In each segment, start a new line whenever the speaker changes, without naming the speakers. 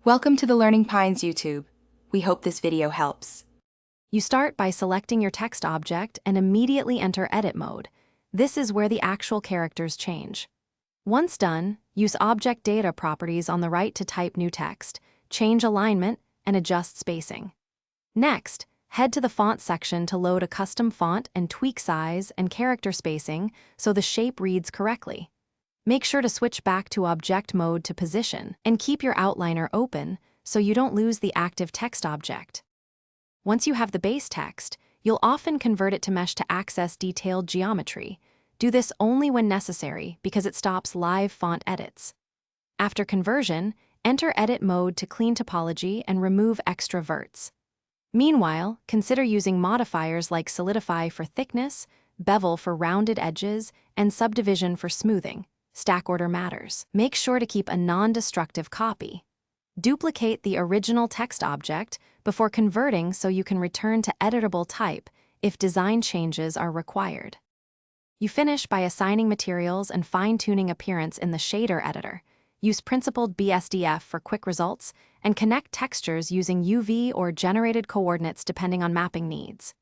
Welcome to the Learning Pines YouTube. We hope this video helps.
You start by selecting your text object and immediately enter edit mode. This is where the actual characters change. Once done, use object data properties on the right to type new text, change alignment, and adjust spacing. Next, head to the font section to load a custom font and tweak size and character spacing so the shape reads correctly. Make sure to switch back to object mode to position and keep your outliner open so you don't lose the active text object. Once you have the base text, you'll often convert it to mesh to access detailed geometry. Do this only when necessary because it stops live font edits. After conversion, enter edit mode to clean topology and remove extra verts. Meanwhile, consider using modifiers like solidify for thickness, bevel for rounded edges, and subdivision for smoothing. Stack order matters. Make sure to keep a non-destructive copy. Duplicate the original text object before converting so you can return to editable type if design changes are required. You finish by assigning materials and fine-tuning appearance in the shader editor. Use principled BSDF for quick results and connect textures using UV or generated coordinates depending on mapping needs.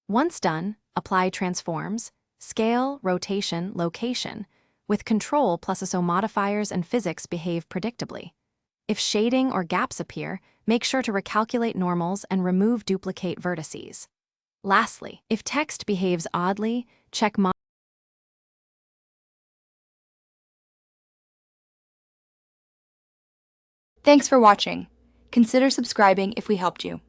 Once done, apply transforms, scale, rotation, location, with control plus ISO modifiers and physics behave predictably. If shading or gaps appear, make sure to recalculate normals and remove duplicate vertices. Lastly, if text behaves oddly, check
Thanks for watching. Consider subscribing if we helped you.